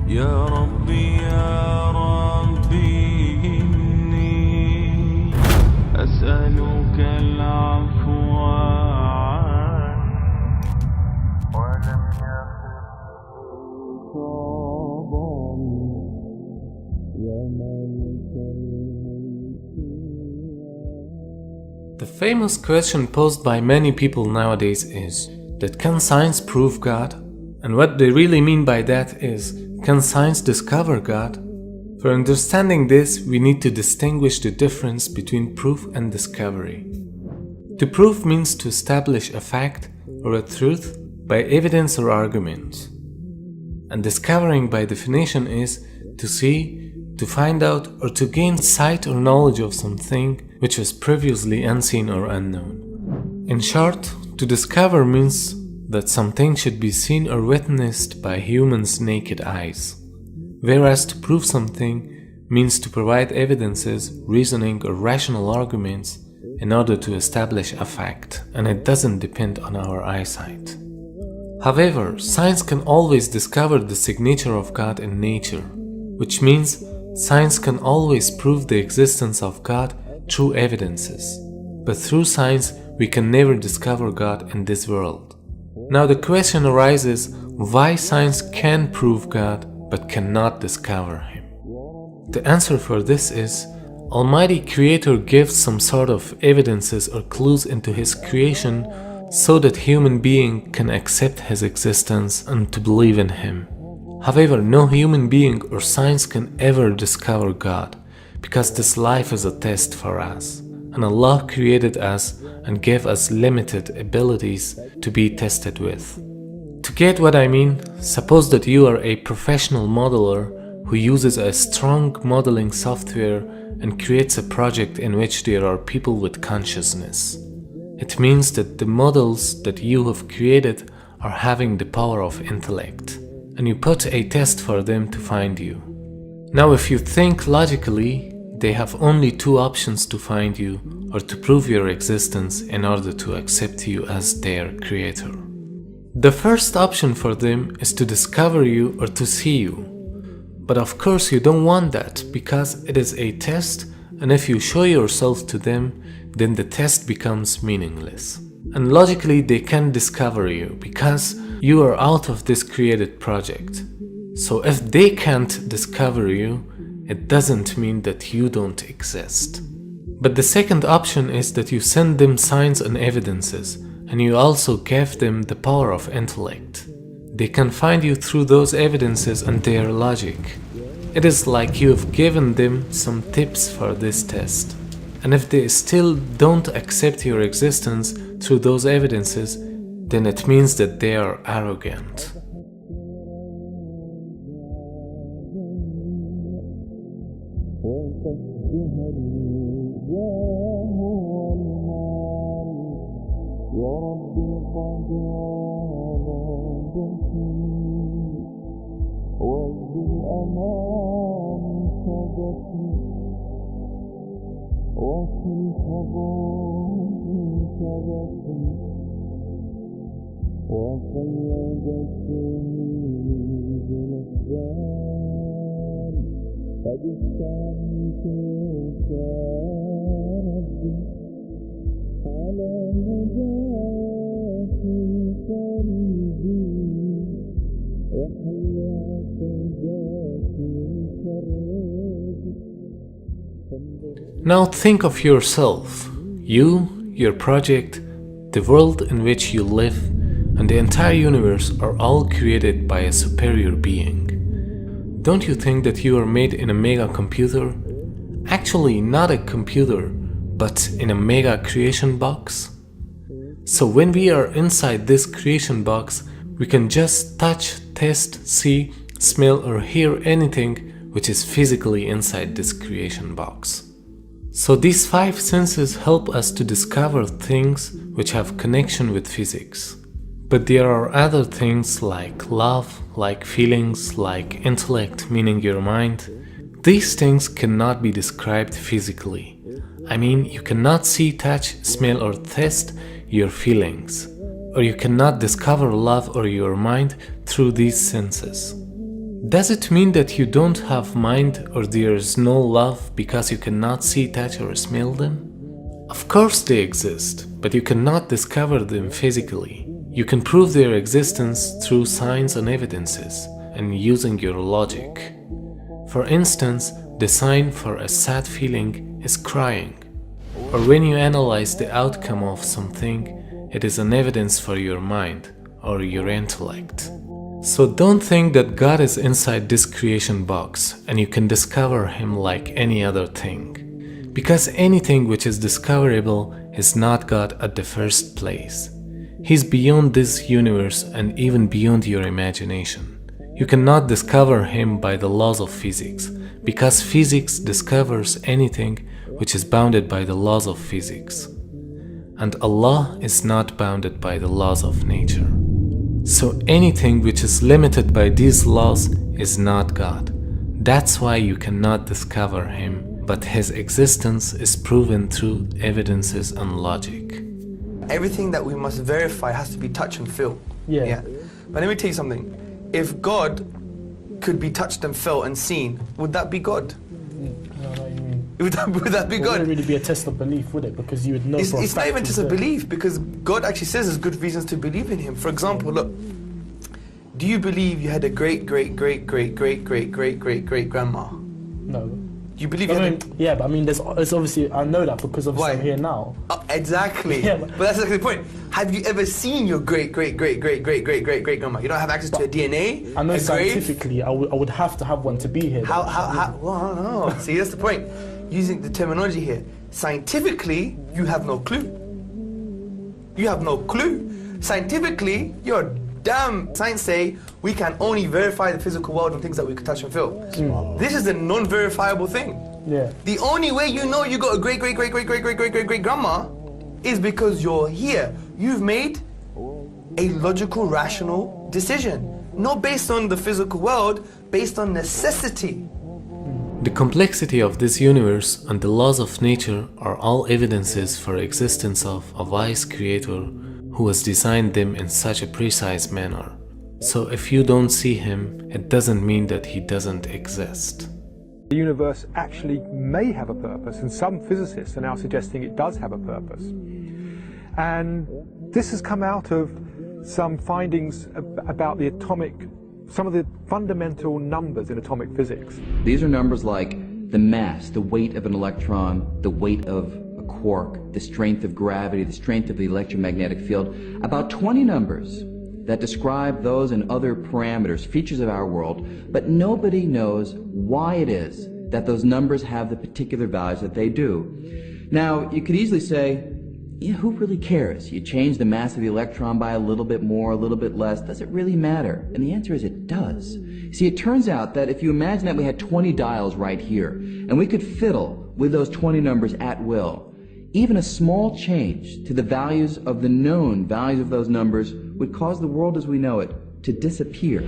يا ربي يا ربي إني أسألك العفو عنه ولم يكن صابا يا مالك الملك. The famous question posed by many people nowadays is that can science prove God? And what they really mean by that is, can science discover God? For understanding this, we need to distinguish the difference between proof and discovery. To prove means to establish a fact or a truth by evidence or argument. And discovering by definition is to see, to find out, or to gain sight or knowledge of something which was previously unseen or unknown. In short, to discover means that something should be seen or witnessed by humans' naked eyes, whereas to prove something means to provide evidences, reasoning, or rational arguments in order to establish a fact, and it doesn't depend on our eyesight. However, science can always discover the signature of God in nature, which means science can always prove the existence of God through evidences, but through science we can never discover God in this world. Now the question arises, why science can prove God but cannot discover Him? The answer for this is, Almighty Creator gives some sort of evidences or clues into His creation so that human being can accept His existence and to believe in Him. However, no human being or science can ever discover God, because this life is a test for us, and Allah created us and gave us limited abilities to be tested with. To get what I mean, suppose that you are a professional modeler who uses a strong modeling software and creates a project in which there are people with consciousness. It means that the models that you have created are having the power of intellect, and you put a test for them to find you. Now if you think logically, they have only two options to find you or to prove your existence in order to accept you as their creator. The first option for them is to discover you or to see you. But of course you don't want that, because it is a test, and if you show yourself to them, then the test becomes meaningless. And logically they can't discover you because you are out of this created project. So if they can't discover you, it doesn't mean that you don't exist. But the second option is that you send them signs and evidences, and you also give them the power of intellect. They can find you through those evidences and their logic. It is like you have given them some tips for this test. And if they still don't accept your existence through those evidences, then it means that they are arrogant. Now think of yourself, you, your project, the world in which you live, and the entire universe are all created by a superior being. Don't you think that you are made in a mega computer? Actually, not a computer, but in a mega creation box? So when we are inside this creation box, we can just touch, taste, see, smell, or hear anything which is physically inside this creation box. So these 5 senses help us to discover things which have connection with physics. But there are other things like love, like feelings, like intellect, meaning your mind. These things cannot be described physically. I mean, you cannot see, touch, smell, or taste your feelings. Or you cannot discover love or your mind through these senses. Does it mean that you don't have mind or there is no love because you cannot see, touch or smell them? Of course they exist, but you cannot discover them physically. You can prove their existence through signs and evidences and using your logic. For instance, the sign for a sad feeling is crying. Or when you analyze the outcome of something, it is an evidence for your mind or your intellect. So don't think that God is inside this creation box and you can discover Him like any other thing. Because anything which is discoverable is not God at the first place. He's beyond this universe and even beyond your imagination. You cannot discover Him by the laws of physics, because physics discovers anything which is bounded by the laws of physics. And Allah is not bounded by the laws of nature. So anything which is limited by these laws is not God. That's why you cannot discover Him, but His existence is proven through evidences and logic. Everything that we must verify has to be touch and feel. Yeah. But let me tell you something. If God could be touched and felt and seen, would that be God? Would that be It God? wouldn't really be a test of belief, would it? Because you would know for a It's not fact even he's just a there. belief, because God actually says there's good reasons to believe in Him. For example, look, do you believe you had a great grandma? No. Do you believe you had a... Yeah, but I mean, there's obviously, I know that because obviously I'm Why? here now. Exactly. Yeah, but that's exactly the point. Have you ever seen your great grandma? You don't have access to her DNA. I know her grave? scientifically I would have to have one to be here. How? Well, no. See, that's the point. Using the terminology here. Scientifically, you have no clue. You have no clue. Scientifically, you're damn. Science say we can only verify the physical world on things that we can touch and feel. This is a non-verifiable thing. Yeah. The only way you know you got a great grandma is because you're here. You've made a logical, rational decision. Not based on the physical world, based on necessity. The complexity of this universe and the laws of nature are all evidences for existence of a wise creator who has designed them in such a precise manner. So if you don't see Him, it doesn't mean that He doesn't exist. The universe actually may have a purpose, and some physicists are now suggesting it does have a purpose. And this has come out of some findings about the some of the fundamental numbers in atomic physics. These are numbers like the mass, the weight of an electron, the weight of a quark, the strength of gravity, the strength of the electromagnetic field. About 20 numbers that describe those and other parameters, features of our world, but nobody knows why it is that those numbers have the particular values that they do. Now, you could easily say, yeah, who really cares? You change the mass of the electron by a little bit more, a little bit less. Does it really matter? And the answer is it does. See, it turns out that if you imagine that we had 20 dials right here, and we could fiddle with those 20 numbers at will, even a small change to the values of the known values of those numbers would cause the world as we know it to disappear.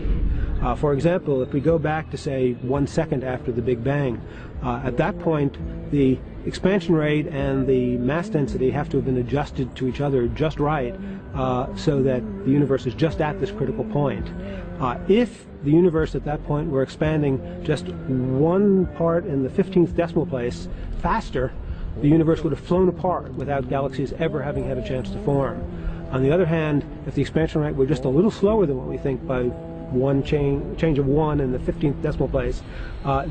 For example, if we go back to, say, 1 second after the Big Bang, at that point, the expansion rate and the mass density have to have been adjusted to each other just right so that the universe is just at this critical point. If the universe at that point were expanding just 1 part in the 15th decimal place faster, the universe would have flown apart without galaxies ever having had a chance to form. On the other hand, if the expansion rate were just a little slower than what we think by one change of 1 in the 15th decimal place,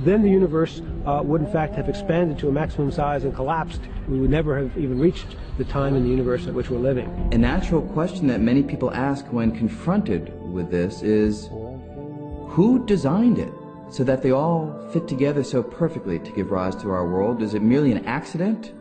then the universe would in fact have expanded to a maximum size and collapsed. We would never have even reached the time in the universe at which we're living. A natural question that many people ask when confronted with this is, who designed it so that they all fit together so perfectly to give rise to our world? Is it merely an accident?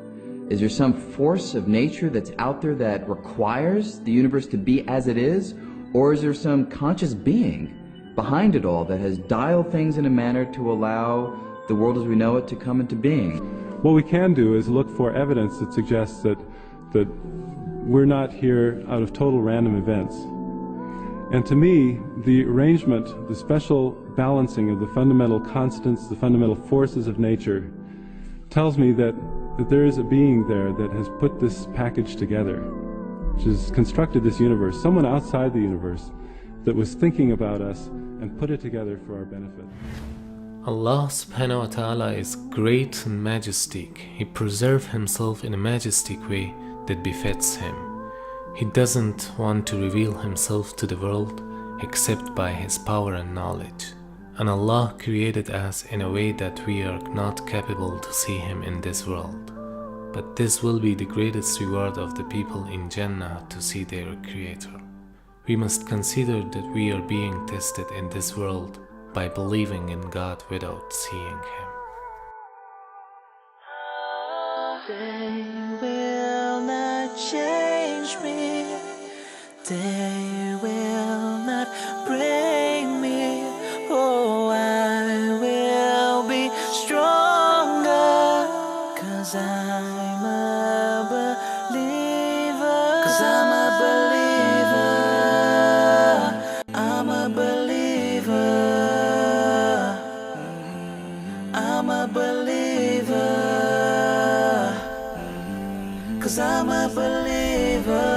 Is there some force of nature that's out there that requires the universe to be as it is? Or is there some conscious being behind it all that has dialed things in a manner to allow the world as we know it to come into being? What we can do is look for evidence that suggests that we're not here out of total random events. And to me, the arrangement, the special balancing of the fundamental constants, the fundamental forces of nature, tells me that there is a being there that has put this package together, which has constructed this universe, someone outside the universe that was thinking about us and put it together for our benefit. Allah subhanahu wa ta'ala is great and majestic. He preserves himself in a majestic way that befits him. He doesn't want to reveal himself to the world except by his power and knowledge. And Allah created us in a way that we are not capable to see him in this world. But this will be the greatest reward of the people in Jannah to see their Creator. We must consider that we are being tested in this world by believing in God without seeing him. They will not change me. They will not break me. Oh, I will be stronger. 'Cause I'm a believer. 'Cause I'm a believer. I'm a believer. I'm a believer. 'Cause I'm a believer.